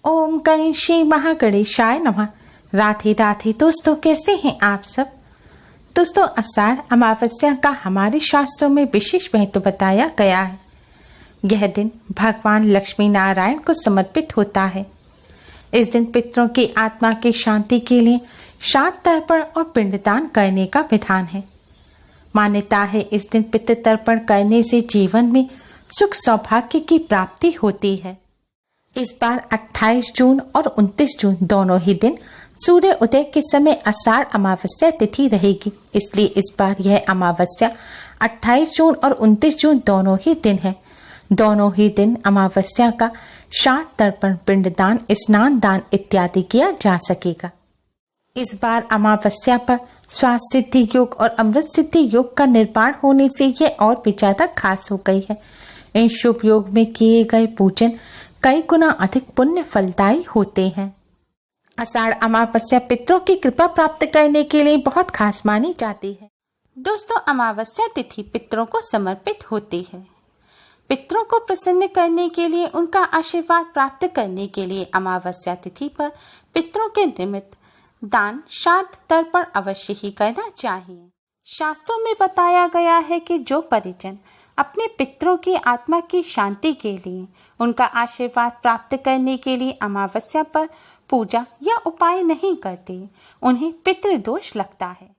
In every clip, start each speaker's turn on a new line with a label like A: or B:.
A: ओम गणेशी महागणेशाय नमः। राधे राधे दोस्तों, कैसे हैं आप सब। दोस्तों, आषाढ़ अमावस्या का हमारे शास्त्रों में विशेष महत्व बताया गया है। यह दिन भगवान लक्ष्मी नारायण को समर्पित होता है। इस दिन पितरों की आत्मा की शांति के लिए श्राद्ध तर्पण और पिंडदान करने का विधान है। मान्यता है इस दिन पितृ तर्पण करने से जीवन में सुख सौभाग्य की प्राप्ति होती है। इस बार 28 जून और 29 जून दोनों ही दिन सूर्य उदय के समय आषाढ़ अमावस्या तिथि रहेगी। इसलिए इस बार यह अमावस्या 28 जून और 29 जून दोनों ही दिन है। दोनों ही दिन अमावस्या का श्राद्ध तर्पण, पिंडदान, स्नान दान इत्यादि किया जा सकेगा। इस बार अमावस्या पर स्वास्थ्य सिद्धि योग और अमृत सिद्धि योग का निर्माण होने से यह और भी ज्यादा खास हो गई है। इन शुभ योग में किए गए पूजन कई गुना अधिक पुण्य फलदायी होते हैं। आषाढ़ अमावस्या पितरों की कृपा प्राप्त करने के लिए बहुत खास मानी जाती है। दोस्तों, अमावस्या तिथि पितरों को समर्पित होती है। पितरों को प्रसन्न करने के लिए, उनका आशीर्वाद प्राप्त करने के लिए अमावस्या तिथि पर पितरों के निमित्त दान, श्राद्ध, तर्पण अवश्य ही करना चाहिए। शास्त्रों में बताया गया है कि जो परिजन अपने पितरों की आत्मा की शांति के लिए, उनका आशीर्वाद प्राप्त करने के लिए अमावस्या पर पूजा या उपाय नहीं करते, उन्हें पितृदोष लगता है।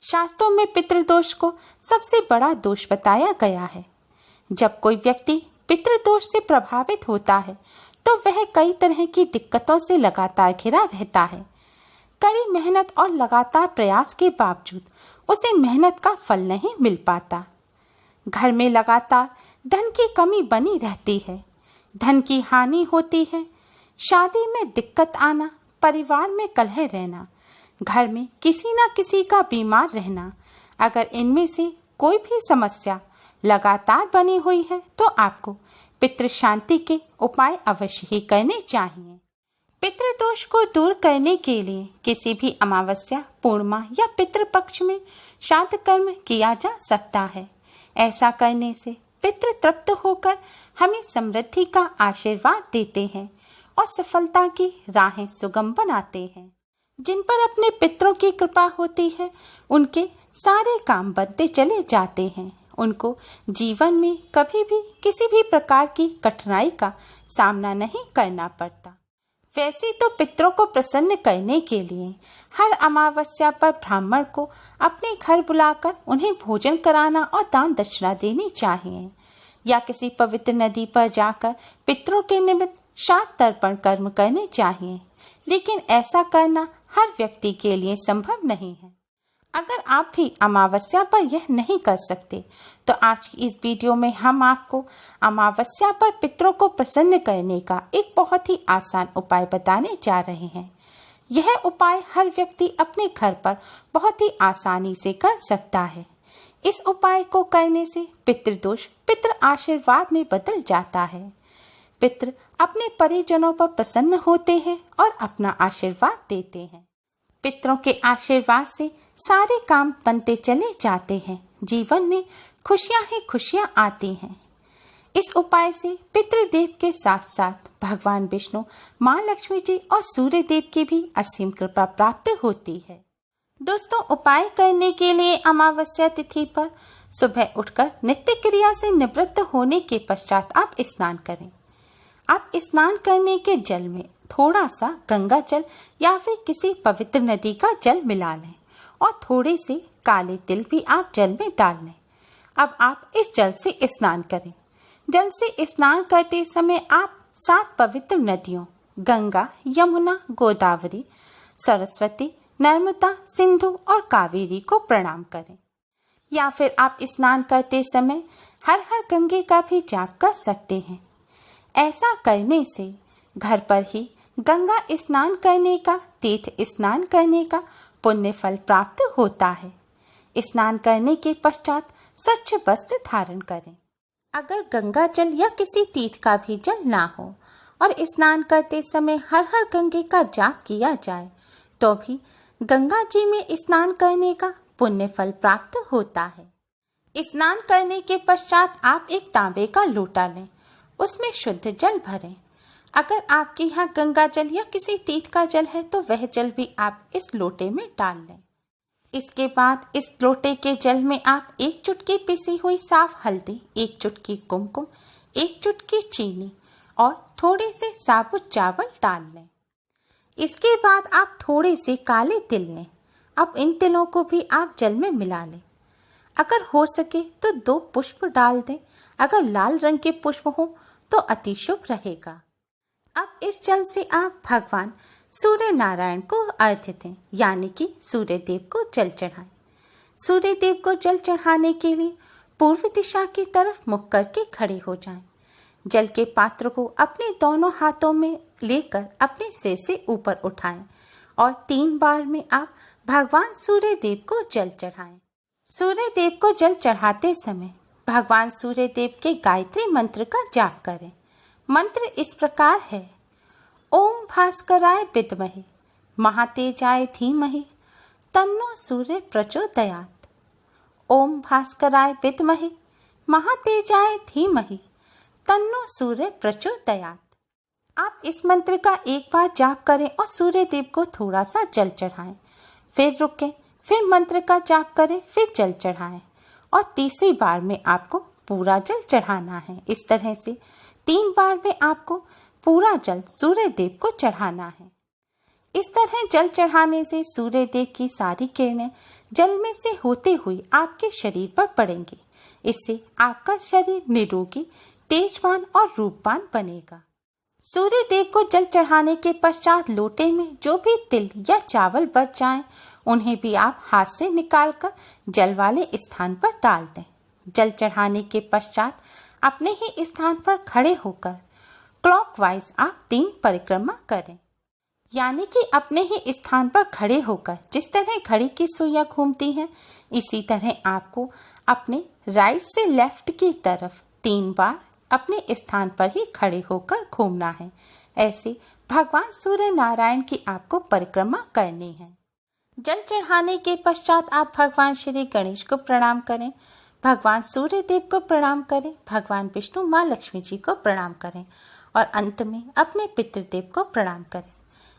A: शास्त्रों में पितृदोष को सबसे बड़ा दोष बताया गया है। जब कोई व्यक्ति पितृदोष से प्रभावित होता है तो वह कई तरह की दिक्कतों से लगातार घिरा रहता है। कड़ी मेहनत और लगातार प्रयास के बावजूद उसे मेहनत का फल नहीं मिल पाता। घर में लगातार धन की कमी बनी रहती है, धन की हानि होती है, शादी में दिक्कत आना, परिवार में कलह रहना, घर में किसी न किसी का बीमार रहना। अगर इनमें से कोई भी समस्या लगातार बनी हुई है तो आपको पितृ शांति के उपाय अवश्य ही करने चाहिए। पितृदोष को दूर करने के लिए किसी भी अमावस्या, पूर्णिमा या पितृपक्ष में श्राद्ध कर्म किया जा सकता है। ऐसा करने से पितृ तृप्त होकर हमें समृद्धि का आशीर्वाद देते हैं और सफलता की राहें सुगम बनाते हैं। जिन पर अपने पितरों की कृपा होती है, उनके सारे काम बनते चले जाते हैं। उनको जीवन में कभी भी किसी भी प्रकार की कठिनाई का सामना नहीं करना पड़ता। वैसे तो पितरों को प्रसन्न करने के लिए हर अमावस्या पर ब्राह्मण को अपने घर बुलाकर उन्हें भोजन कराना और दान दक्षिणा देनी चाहिए, या किसी पवित्र नदी पर जाकर पितरों के निमित्त श्राद्ध तर्पण कर्म करने चाहिए। लेकिन ऐसा करना हर व्यक्ति के लिए संभव नहीं है। अगर आप भी अमावस्या पर यह नहीं कर सकते तो आज की इस वीडियो में हम आपको अमावस्या पर पितरों को प्रसन्न करने का एक बहुत ही आसान उपाय बताने जा रहे हैं। यह उपाय हर व्यक्ति अपने घर पर बहुत ही आसानी से कर सकता है। इस उपाय को करने से पितृदोष पितृ आशीर्वाद में बदल जाता है। पितृ अपने परिजनों पर प्रसन्न होते हैं और अपना आशीर्वाद देते हैं। पितरों के आशीर्वाद से सारे काम बनते चले जाते हैं। जीवन में खुशियां ही खुशियां आती हैं। इस उपाय से पितृदेव के साथ साथ भगवान विष्णु, माँ लक्ष्मी जी और सूर्य देव की भी असीम कृपा प्राप्त होती है। दोस्तों, उपाय करने के लिए अमावस्या तिथि पर सुबह उठकर नित्य क्रिया से निवृत्त होने के पश्चात आप स्नान करें। आप स्नान करने के जल में थोड़ा सा गंगा जल या फिर किसी पवित्र नदी का जल मिला लें और थोड़े से काले तिल भी आप जल में डाल लें। अब आप इस जल से स्नान करें। जल से स्नान करते समय आप 7 पवित्र नदियों गंगा, यमुना, गोदावरी, सरस्वती, नर्मदा, सिंधु और कावेरी को प्रणाम करें। या फिर आप स्नान करते समय हर हर गंगे का भी जाप कर सकते हैं। ऐसा करने से घर पर ही गंगा स्नान करने का, तीर्थ स्नान करने का पुण्य फल प्राप्त होता है। स्नान करने के पश्चात स्वच्छ वस्त्र धारण करें। अगर गंगा जल या किसी तीर्थ का भी जल ना हो और स्नान करते समय हर हर गंगे का जाप किया जाए तो भी गंगा जी में स्नान करने का पुण्य फल प्राप्त होता है। स्नान करने के पश्चात आप एक तांबे का लोटा लें, उसमें शुद्ध जल भरें। अगर आपके यहाँ गंगा जल या किसी तीर्थ का जल है तो वह जल भी आप इस लोटे में डाल लें। इसके बाद इस लोटे के जल में आप 1 चुटकी पिसी हुई साफ हल्दी, 1 चुटकी कुमकुम, 1 चुटकी चीनी और थोड़े से साबुत चावल डाल लें। इसके बाद आप थोड़े से काले तिल लें। अब इन तिलों को भी आप जल में मिला लें। अगर हो सके तो 2 पुष्प डाल दें। अगर लाल रंग के पुष्प हो तो अति शुभ रहेगा। अब इस जल से आप भगवान सूर्य नारायण को अर्घ्य दें, यानी कि सूर्य देव को जल चढ़ाएं। सूर्य देव को जल चढ़ाने के लिए पूर्व दिशा की तरफ मुख करके खड़े हो जाएं। जल के पात्र को अपने दोनों हाथों में लेकर अपने सिर से ऊपर उठाएं और 3 बार में आप भगवान सूर्य देव को जल चढ़ाएं। सूर्य देव को जल चढ़ाते समय भगवान सूर्य देव के गायत्री मंत्र का जाप करें। मंत्र इस प्रकार है: ओम भास्कराय विद्महे महातेजाय धीमहि तन्नो सूर्य प्रचोदयात्। ओम भास्कराय विद्महे महातेजाय धीमहि तन्नो सूर्य प्रचोदयात्। आप इस मंत्र का एक बार जाप करें और सूर्य देव को थोड़ा सा जल चढ़ाएं, फिर रुकें, फिर मंत्र का जाप करें, फिर जल चढ़ाएं और तीसरी बार में आपको पूरा जल चढ़ाना है। इस तरह से 3 बार में आपको पूरा जल सूर्य देव को चढ़ाना है। इस तरह जल चढ़ाने से सूर्य देव की सारी किरणें जल में से होते हुए आपके शरीर पर पड़ेंगी। इससे आपका शरीर निरोगी, तेजवान और रूपवान बनेगा। सूर्य देव को जल चढ़ाने के पश्चात लोटे में जो भी तिल या चावल बच जाएं, उन्हें भी आप हाथ से निकालकर जल वाले स्थान पर डाल दें। जल चढ़ाने के पश्चात अपने ही स्थान पर खड़े होकर क्लॉकवाइज आप 3 परिक्रमा करें, यानी कि अपने ही स्थान पर खड़े होकर जिस तरह घड़ी की सुइयां घूमती हैं, इसी तरह आपको अपने राइट से लेफ्ट की तरफ 3 बार अपने स्थान पर ही खड़े होकर घूमना है। ऐसे भगवान सूर्य नारायण की आपको परिक्रमा करनी है। जल चढ़ाने के पश्चात आप भगवान श्री गणेश को प्रणाम करें, भगवान सूर्य देव को प्रणाम करें, भगवान विष्णु, माँ लक्ष्मी जी को प्रणाम करें और अंत में अपने पितृदेव को प्रणाम करें।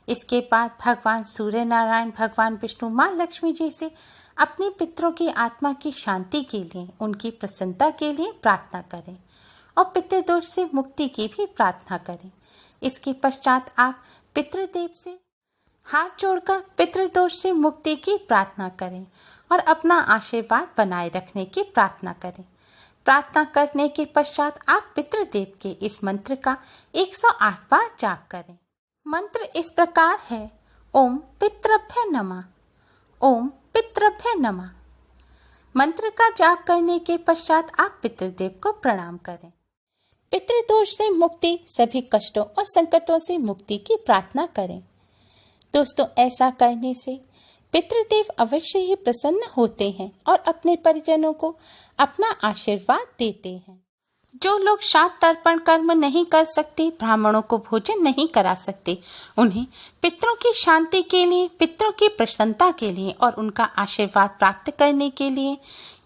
A: इसके बाद भगवान सूर्य नारायण, भगवान विष्णु, माँ लक्ष्मी जी से अपने पितरों की आत्मा की शांति के लिए, उनकी प्रसन्नता के लिए प्रार्थना करें और पितृदोष से मुक्ति की भी प्रार्थना करें। इसके पश्चात आप पितृदेव से हाथ जोड़कर पितृदोष से मुक्ति की प्रार्थना करें और अपना आशीर्वाद बनाए रखने की प्रार्थना करें। प्रार्थना करने के पश्चात आप पितृदेव के इस मंत्र का 108 बार जाप करें। मंत्र इस प्रकार है: ओम पितृभ्य नमः, ओम पितृभ्य नमः। मंत्र का जाप करने के पश्चात आप पितृदेव को प्रणाम करें। पितृदोष से मुक्ति, सभी कष्टों और संकटों से मुक्ति की प्रार्थना करें। दोस्तों, ऐसा करने से पितृदेव अवश्य ही प्रसन्न होते हैं और अपने परिजनों को अपना आशीर्वाद देते हैं। जो लोग श्राद्ध तर्पण कर्म नहीं कर सकते, ब्राह्मणों को भोजन नहीं करा सकते, उन्हें पितरों की शांति के लिए, पितरों की प्रसन्नता के लिए और उनका आशीर्वाद प्राप्त करने के लिए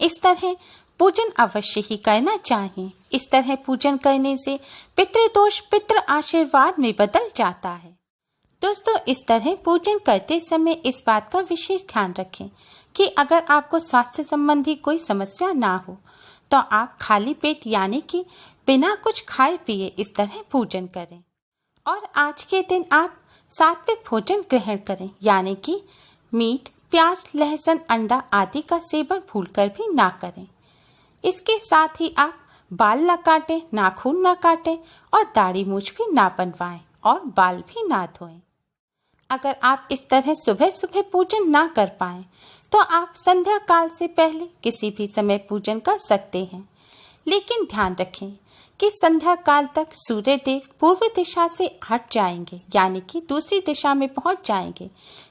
A: इस तरह पूजन अवश्य ही करना चाहिए। इस तरह पूजन करने से पितृदोष पितृ आशीर्वाद में बदल जाता है। दोस्तों, इस तरह पूजन करते समय इस बात का विशेष ध्यान रखें कि अगर आपको स्वास्थ्य संबंधी कोई समस्या ना हो तो आप खाली पेट, यानी कि बिना कुछ खाए पिए इस तरह पूजन करें। और आज के दिन आप सात्विक भोजन ग्रहण करें, यानी कि मीट, प्याज, लहसुन, अंडा आदि का सेवन भूलकर भी ना करें। इसके साथ ही आप बाल ना काटें, नाखून ना काटें और दाढ़ी मूछ भी ना बनवाएं और बाल भी ना धोएं। अगर आप इस तरह सुबह सुबह पूजन ना कर पाएं तो आप संध्या काल से पहले किसी भी समय पूजन कर सकते हैं। लेकिन ध्यान रखें कि संध्या काल तक सूर्य देव पूर्व दिशा से हट जाएंगे, यानी कि दूसरी दिशा में पहुंच जाएंगे।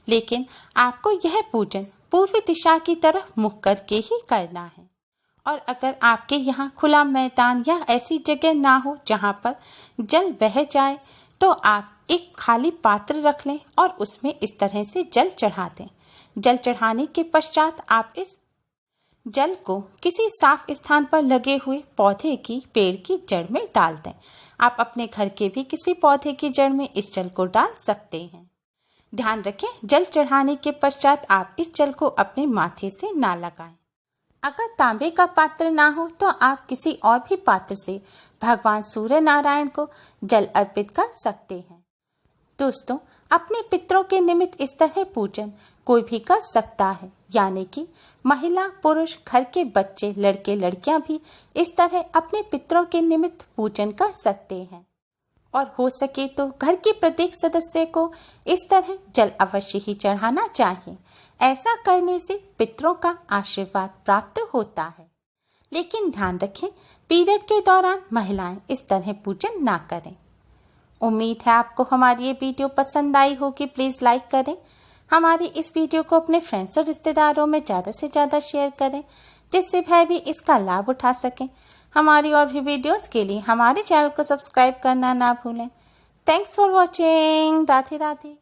A: लेकिन आपको यह पूजन पूर्व दिशा की तरफ मुख करके ही करना है। और अगर आपके यहाँ खुला मैदान या ऐसी जगह ना हो जहाँ पर जल बह जाए, तो आप एक खाली पात्र रख लें और उसमें इस तरह से जल चढ़ा दें। जल चढ़ाने के पश्चात आप इस जल को किसी साफ स्थान पर लगे हुए पौधे की पेड़ की जड़ में डाल दें। आप अपने घर के भी किसी पौधे की जड़ में इस जल को डाल सकते हैं। ध्यान रखें, जल चढ़ाने के पश्चात आप इस जल को अपने माथे से ना लगाएं। अगर तांबे का पात्र ना हो तो आप किसी और भी पात्र से भगवान सूर्य नारायण को जल अर्पित कर सकते हैं। दोस्तों, अपने पितरों के निमित्त इस तरह पूजन कोई भी कर सकता है, यानी कि महिला, पुरुष, घर के बच्चे, लड़के लड़कियां भी इस तरह अपने पितरों के निमित्त पूजन कर सकते हैं। और हो सके तो घर के प्रत्येक सदस्य को इस तरह जल अवश्य ही चढ़ाना चाहिए। ऐसा करने से पितरों का आशीर्वाद प्राप्त होता है। लेकिन ध्यान रखें, पीरियड के दौरान महिलाएं इस तरह पूजन ना करें। उम्मीद है आपको हमारी ये वीडियो पसंद आई होगी। प्लीज़ लाइक करें। हमारी इस वीडियो को अपने फ्रेंड्स और रिश्तेदारों में ज़्यादा से ज़्यादा शेयर करें, जिससे वह भी इसका लाभ उठा सकें। हमारी और भी वीडियोस के लिए हमारे चैनल को सब्सक्राइब करना ना भूलें। Thanks for watching. Radhe Radhe.